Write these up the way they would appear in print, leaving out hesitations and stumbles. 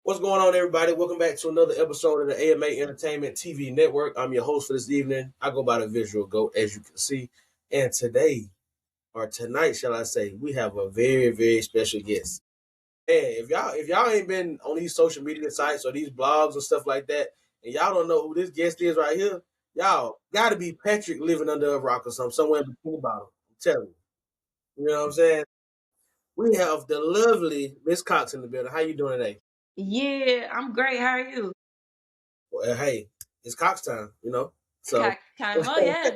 What's going on, everybody? Welcome back to another episode of the AMA Entertainment TV Network. I'm your host for this evening. I go by the Visual Goat, as you can see. And today, or tonight, shall I say, we have a very, very special guest. And if y'all ain't been on these social media sites or these blogs and stuff like that, and y'all don't know who this guest is right here, y'all got to be Patrick living under a rock or something, somewhere in between bottom. I'm telling you. You know what I'm saying? We have the lovely Miss Coxx in the building. How you doing today? Yeah, I'm great. How are you? Well, hey, it's Cox time. So, Oh yeah.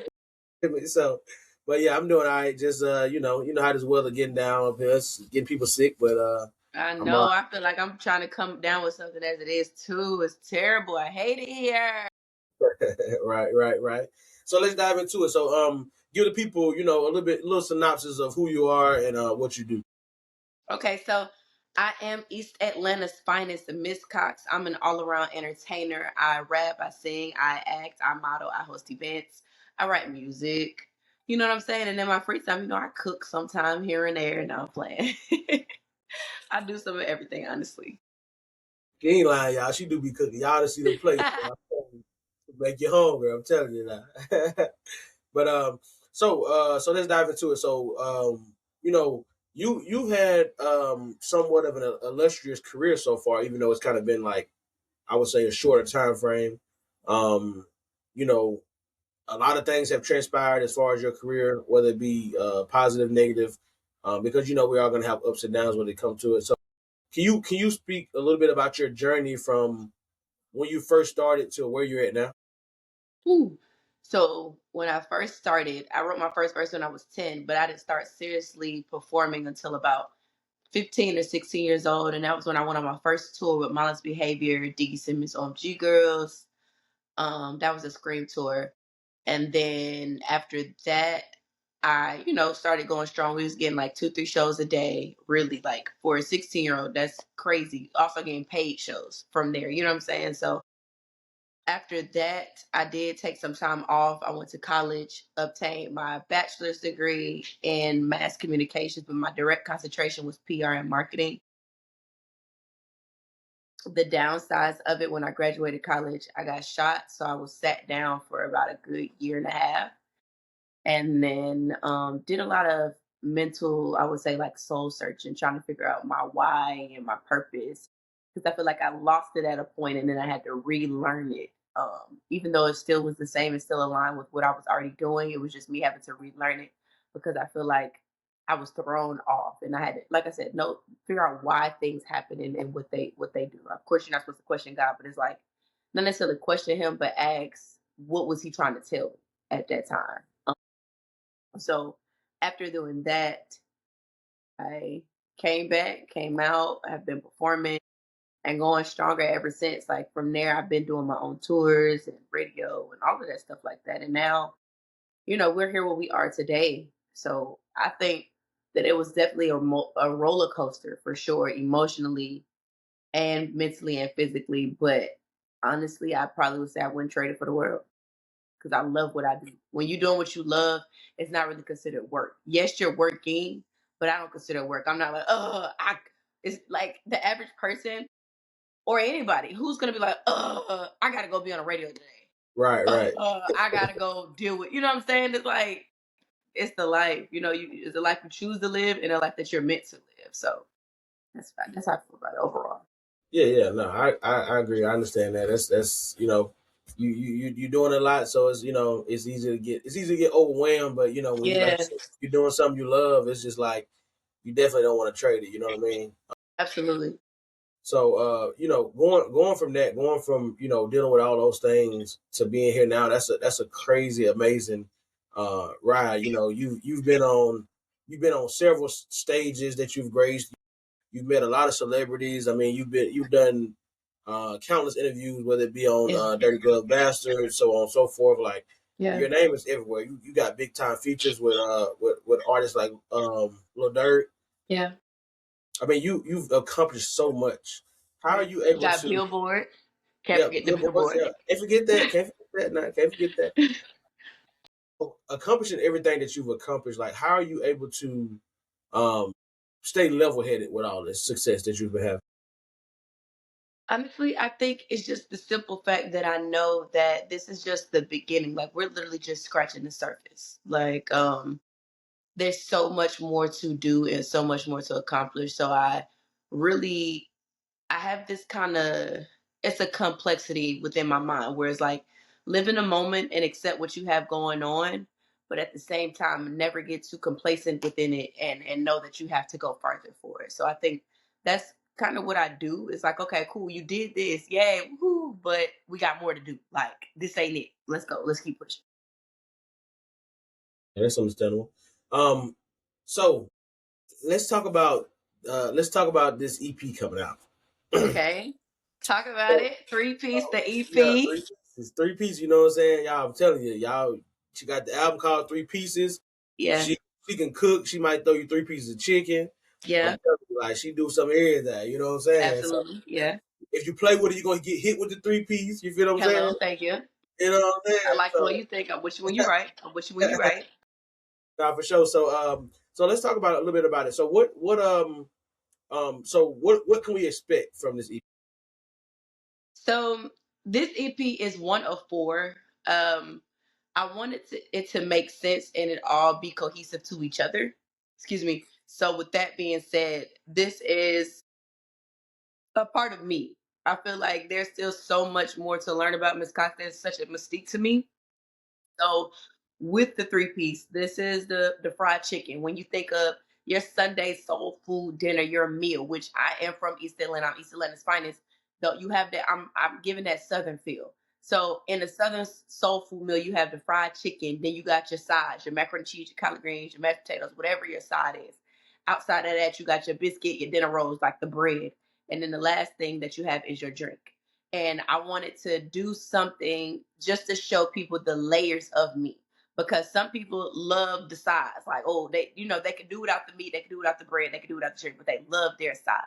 so, but yeah, I'm doing all right. Just you know how this weather getting down up here, it's getting people sick, but I I'm all know. I feel like I'm trying to come down with something as it is too. It's terrible. I hate it here. right. right. So let's dive into it. So, give the people, a little synopsis of who you are and what you do. Okay, so I am East Atlanta's finest Miss Cox. I'm an all-around entertainer. I rap, I sing, I act, I model, I host events, I write music. You know what I'm saying? And in my free time, I cook sometime here and there, and I'm playing. I do some of everything, honestly. You ain't lying, y'all. She do be cooking. Y'all to see the plate. So I'm telling you, to make you hungry. I'm telling you now. But so let's dive into it. So you had somewhat of an illustrious career so far, even though it's kind of been like I would say a shorter time frame. Um, you know, a lot of things have transpired as far as your career, whether it be positive, negative, because we are going to have ups and downs when it comes to it. So can you speak a little bit about your journey from when you first started to where you're at now? Ooh. So when I first started, I wrote my first verse when I was 10, but I didn't start seriously performing until about 15 or 16 years old. And that was when I went on my first tour with Mindless Behavior, Diggy Simmons, OMG Girls. That was a Scream tour. And then after that, I started going strong. We was getting like 2, 3 shows a day, really, like for a 16-year-old, that's crazy. Also getting paid shows from there. You know what I'm saying? So after that, I did take some time off. I went to college, obtained my bachelor's degree in mass communications, but my direct concentration was PR and marketing. The downsides of it, when I graduated college, I got shot. So I was sat down for about a good year and a half. And then did a lot of mental, I would say, like soul searching, trying to figure out my why and my purpose, because I feel like I lost it at a point and then I had to relearn it. Even though it still was the same and still aligned with what I was already doing, it was just me having to relearn it, because I feel like I was thrown off and I had to, like I said, no, figure out why things happen and what they do. Of course, you're not supposed to question God, but it's like not necessarily question him, but ask what was he trying to tell me at that time. So after doing that, I came back, came out, I've been performing and going stronger ever since. Like from there, I've been doing my own tours and radio and all of that stuff like that. And now, we're here where we are today. So I think that it was definitely a roller coaster for sure, emotionally and mentally and physically. But honestly, I probably would say I wouldn't trade it for the world, because I love what I do. When you're doing what you love, it's not really considered work. Yes, you're working, but I don't consider it work. I'm not like, it's like the average person or anybody who's gonna be like, I gotta go be on the radio today. Right, right. I gotta go deal with, you know what I'm saying? It's like, it's the life, it's the life you choose to live and a life that you're meant to live. So that's how I feel about it overall. Yeah. No, I agree. I understand that. That's you're doing a lot, so it's easy to get overwhelmed. But when you like you said, Yes, you're doing something you love, it's just like you definitely don't want to trade it. You know what I mean? absolutely. So going from that, going from dealing with all those things to being here now, that's a crazy, amazing ride. You've been on several stages that you've graced. You've met a lot of celebrities. I mean, you've done countless interviews, whether it be on Yeah. Dirty Glove Bastard, so on and so forth. Like Yeah. your name is everywhere. You got big time features with artists like Lil Durk. Yeah. I mean, you've accomplished so much. How are Yes. you able Got to? Billboard. Can't Yeah, forget the billboards. Billboard. Yeah, can't forget that. Can't forget that. Now, can't forget that. Accomplishing everything that you've accomplished, like how are you able to um stay level headed with all this success that you've been having? Honestly, I think it's just the simple fact that I know that this is just the beginning. Like we're literally just scratching the surface. Like there's so much more to do and so much more to accomplish. So really I have this kind of, it's a complexity within my mind where it's like live in a moment and accept what you have going on, but at the same time never get too complacent within it and know that you have to go further for it. So I think that's kind of what I do. It's like, okay, cool, you did this, yay, woohoo, but we got more to do. Like this ain't it. Let's go. Let's keep pushing. Yeah, that's understandable. Um, so let's talk about this EP coming out. Okay. Talk about it. Three piece, the Yeah, EP. three pieces. Three pieces, you know what I'm saying? Y'all, I'm telling you, y'all, she got the album called Three Pieces. Yeah. She can cook, she might throw you three pieces of chicken. I'm Yeah. telling you, like she do some everything, you know what I'm saying? So Absolutely. Yeah. if you play with it, you're gonna get hit with the three piece, you feel what I'm saying? Hello. Thank you. You know what I'm I saying? like the way you think. I wish you when you're right. I wish you when you're right. Nah, for sure. So let's talk about a little bit about it. So what can we expect from this EP? So this EP is one of four. Um, I wanted it to make sense and it all be cohesive to each other. Excuse me. So with that being said, this is a part of me. I feel like there's still so much more to learn about Miss Cox. There's such a mystique to me. So with the three piece, this is the fried chicken. When you think of your Sunday soul food dinner, your meal, which I am from East Atlanta, I'm East Atlanta's finest. Though you have that, I'm giving that Southern feel. So in the Southern soul food meal, you have the fried chicken. Then you got your sides, your macaroni and cheese, your collard greens, your mashed potatoes, whatever your side is. Outside of that, you got your biscuit, your dinner rolls, like the bread, and then the last thing that you have is your drink. And I wanted to do something just to show people the layers of me because some people love the sides, like, oh, they can do without the meat, they can do without the bread, they can do without the chicken, but they love their side.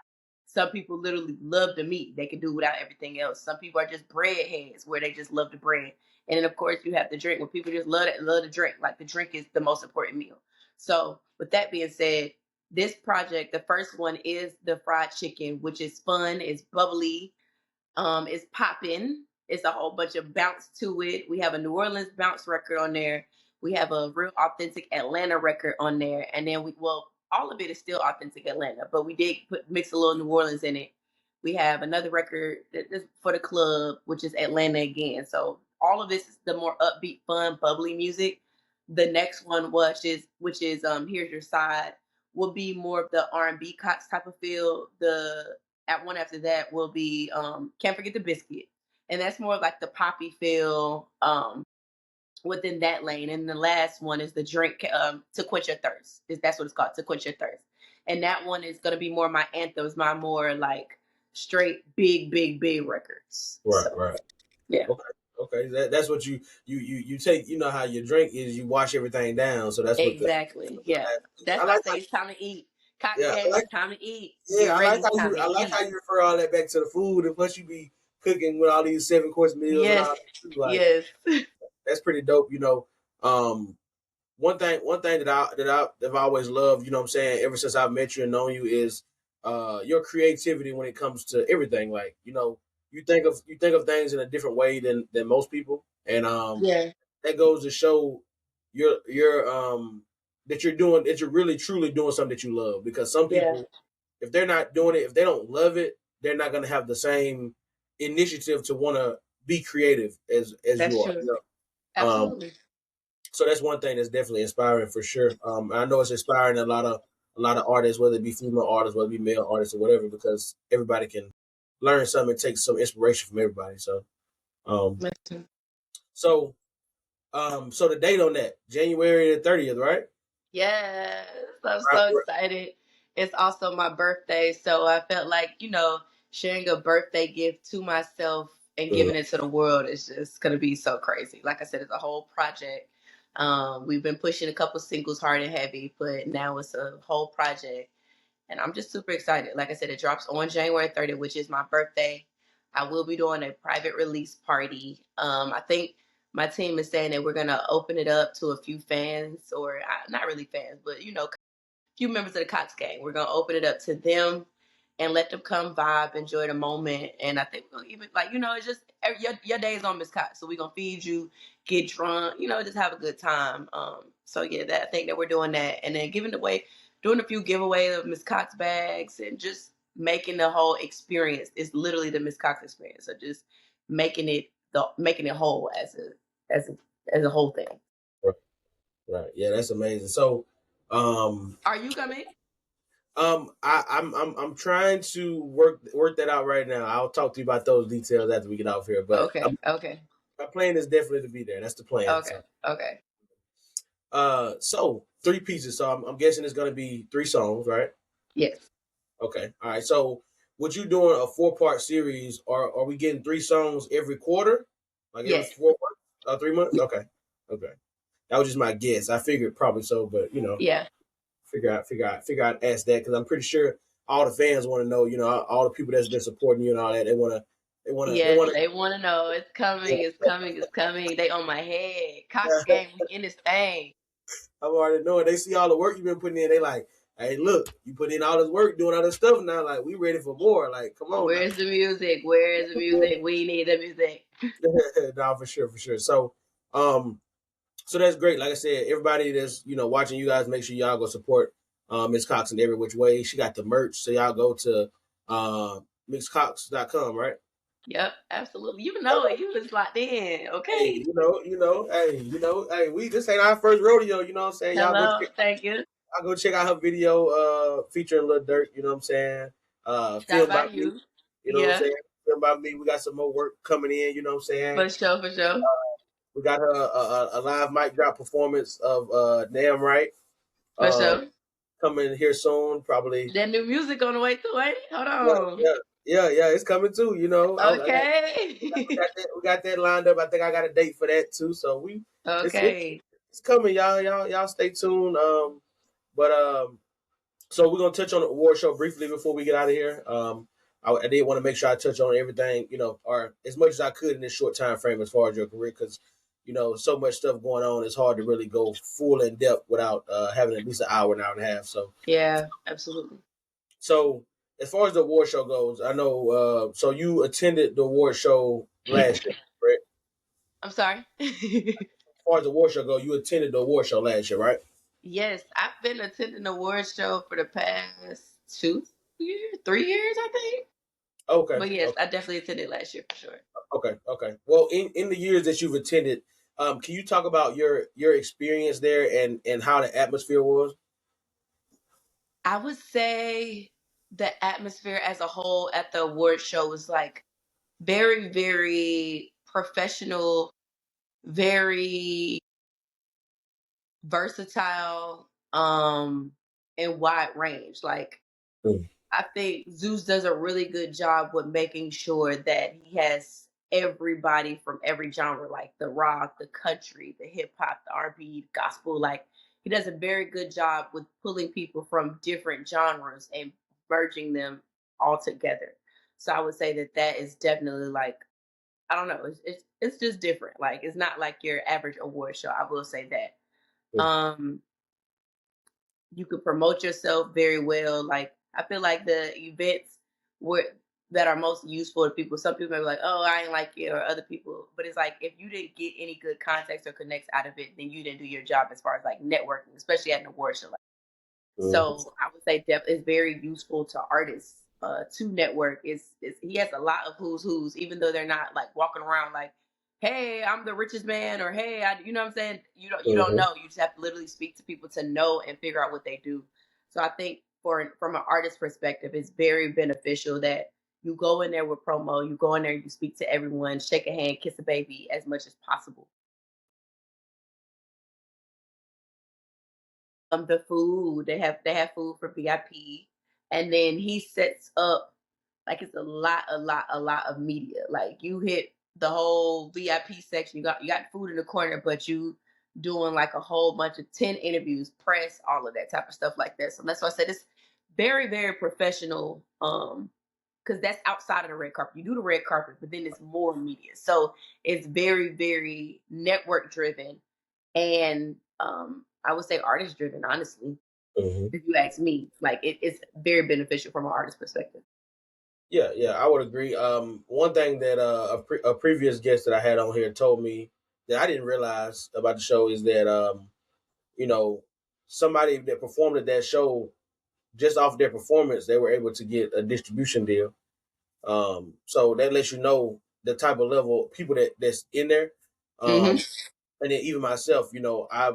Some people literally love the meat, they can do without everything else. Some people are just bread heads where they just love the bread. And then of course you have the drink where people just love it, love the drink. Like the drink is the most important meal. So with that being said, this project, the first one is the fried chicken, which is fun, it's bubbly, it's popping. It's a whole bunch of bounce to it. We have a New Orleans bounce record on there. We have a real authentic Atlanta record on there, and then all of it is still authentic Atlanta, but we did mix a little New Orleans in it. We have another record that is for the club, which is Atlanta again. So all of this is the more upbeat, fun, bubbly music. The next one, which is Here's Your Side, will be more of the R&B Cox type of feel. The at one after that will be Can't Forget the Biscuit. And that's more like the poppy feel within that lane. And the last one is the drink To Quench Your Thirst. That's what it's called, To Quench Your Thirst. And that one is gonna be more my anthems, my more like straight big, big, big records. Right, So right. yeah. Okay. Okay. That's what you take, you know how your drink is, you wash everything down. So that's what Exactly. Yeah. I That's why I like how say it's time to eat. Cox yeah, I gang, like it's time to eat. yeah, Get ready, it's time to I like eat. how you refer all that back to the food, and plus you be cooking with all these 7 course meals and Yes. all that too. Like Yes. that's pretty dope, you know. One thing that I've always loved, you know what I'm saying, ever since I've met you and known you is your creativity when it comes to everything. Like, you know, you think of things in a different way than most people. And Yeah. that goes to show your that you're really truly doing something that you love. Because some Yeah. people, if they're not doing it, if they don't love it, they're not gonna have the same initiative to wanna be creative as That's you are. true. You know? Absolutely. So that's one thing that's definitely inspiring for sure. I know it's inspiring a lot of artists, whether it be female artists, whether it be male artists or whatever, because everybody can learn something and take some inspiration from everybody. Um, That's true. so so the date on that, January the 30th, right? Yes, I'm Right, so right. excited. It's also my birthday, so I felt like, sharing a birthday gift to myself and Mhm. giving it to the world is just gonna be so crazy. Like I said, it's a whole project. We've been pushing a couple singles hard and heavy, but now it's a whole project. And I'm just super excited. Like I said, it drops on January 30th, which is my birthday. I will be doing a private release party. I think my team is saying that we're gonna open it up to a few fans, or not really fans, but a few members of the Cox gang. We're gonna open it up to them, and let them come vibe, enjoy the moment. And I think we're gonna even like, it's just your day's on Miss Cox. So we're gonna feed you, get drunk, just have a good time. So yeah, that I think that we're doing that, and then giving away, doing a few giveaway of Miss Cox bags, and just making the whole experience. It's literally the Miss Cox experience. So just making it whole as a as a whole thing. Right. Right. Yeah, that's amazing. So, um, Are you coming? I'm trying to work that out right now. I'll talk to you about those details after we get off here. But Okay, okay, my plan is definitely to be there. That's the plan. okay, So, okay. so three pieces. So I'm guessing it's going to be three songs, right? Yes, Okay. All right. So, would you doing a 4-part series, or are we getting three songs every quarter, like every yes, 4 months, 3 months? Okay. Okay. That was just my guess. I figured probably so, but yeah. figure out, ask that because I'm pretty sure all the fans want to know. All the people that's been supporting you and all that. They Yes, want they want to know. It's coming. It's to. coming. It's coming. They on my head. Cox gang, we in this thing. I'm already knowing. They see all the work you've been putting in. They like, hey, look, you put in all this work doing all this stuff now. Like, we ready for more. Like, come on now. Where's the music? Where is the music? We need the music. No, for sure, for sure. Um, so that's great. Like I said, everybody that's watching you guys, make sure y'all go support Miss Cox in every which way. She got the merch, so y'all go to mixcox.com, right? Yep, absolutely. You know it. You was locked in. Hey, Okay. hey, we this ain't our first rodeo. You know what I'm saying? Hello. Thank you. Y'all go check out her video featuring Lil Durk. You know what I'm saying? Shot Filmed by by me. you. You know what I'm Yeah, saying? Filmed by me. We got some more work coming in. You know what I'm saying? for sure, for sure, We got her a live mic drop performance of Damn Right for uh, sure. coming here soon. Probably. That new music on the way too, ain't it? Hold Yeah, on. yeah, yeah. It's coming too. Okay. We got that lined up. I think I got a date for that too. So it's it's Okay. it's coming, y'all. Y'all stay tuned. But so we're gonna touch on the award show briefly before we get out of here. I did want to make sure I touch on everything, or as much as I could in this short time frame as far as your career, because so much stuff going on. It's hard to really go full in depth without having at least an hour and a half. Yeah, absolutely. So as far as the award show goes, I know. So you attended the award show last year, right? I'm sorry. As far as the award show go, you attended the award show last year, right? Yes, I've been attending the award show for the past 2 years, 3 years, I think. Okay, But yes, okay, I definitely attended last year for sure. okay. Well, in the years that you've attended, can you talk about your experience there and how the atmosphere was? I would say the atmosphere as a whole at the award show was like very, very professional, very versatile, and wide range. Like Mm, I think Zeus does a really good job with making sure that he has everybody from every genre, like the rock, the country, the hip hop, the R&B, gospel. Like he does a very good job with pulling people from different genres and merging them all together. So I would say that that is definitely like, I don't know, it's just different. Like it's not like your average award show. I will say that. mm, Um, you could promote yourself very well. Like I feel like the events were that are most useful to people. Some people may be like, "Oh, I ain't like it," or other people. But it's like if you didn't get any good context or connects out of it, then you didn't do your job as far as like networking, especially at an award show. mm, So I would say it's very useful to artists to network. Is he has a lot of who's, even though they're not like walking around like, hey, I'm the richest man, or hey, you know what I'm saying? You don't mhm. know. You just have to literally speak to people to know and figure out what they do. So I think from an artist perspective, it's very beneficial that you go in there with promo, you go in there, you speak to everyone, shake a hand, kiss a baby as much as possible. The food. They have food for VIP, and then he sets up like it's a lot of media. Like you hit the whole VIP section. You got food in the corner, but you doing like a whole bunch of 10 interviews, press, all of that type of stuff like that. So that's why I said it's very very professional. Because that's outside of the red carpet. You do the red carpet, but then it's more media. So it's very very network driven and I would say artist driven, honestly. Mhm. If you ask me, like it's very beneficial from an artist perspective. Yeah, yeah, I would agree. One thing that a previous guest that I had on here told me that I didn't realize about the show is that you know, somebody that performed at that show, just off their performance, they were able to get a distribution deal. So that lets you know the type of level of people that's in there. Hmm. And then even myself, I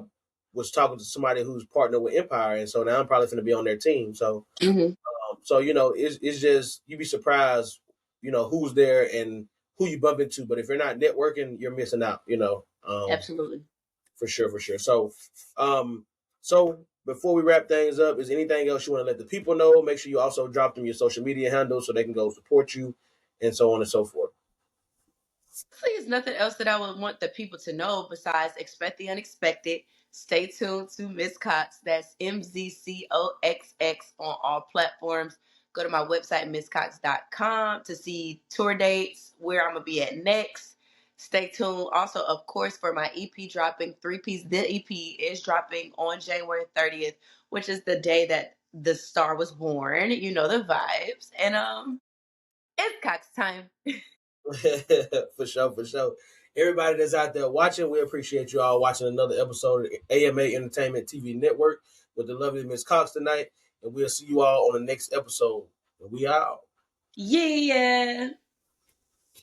was talking to somebody who's partnered with Empire, and so now I'm probably going to be on their team. Hmm. So it's just you'd be surprised, who's there and who you bump into. But if you're not networking, you're missing out. Absolutely. For sure, for sure. Um, so before we wrap things up, is anything else you want to let the people know? Make sure you also drop them your social media handles so they can go support you, and so on and so forth. There's nothing else that I would want the people to know besides expect the unexpected. Stay tuned to Miss Coxx. That's MZCOXX on all platforms. Go to my website, misscox.com, to see tour dates, where I'm going to be at next. Stay tuned. Also, of course, for my EP dropping, three piece. The EP is dropping on January 30th, which is the day that the star was born. You know the vibes. And it's Cox time. For sure, for sure. Everybody that's out there watching, we appreciate you all watching another episode of the AMA Entertainment TV Network with the lovely Miss Coxx tonight. And we'll see you all on the next episode. And we out. Yeah.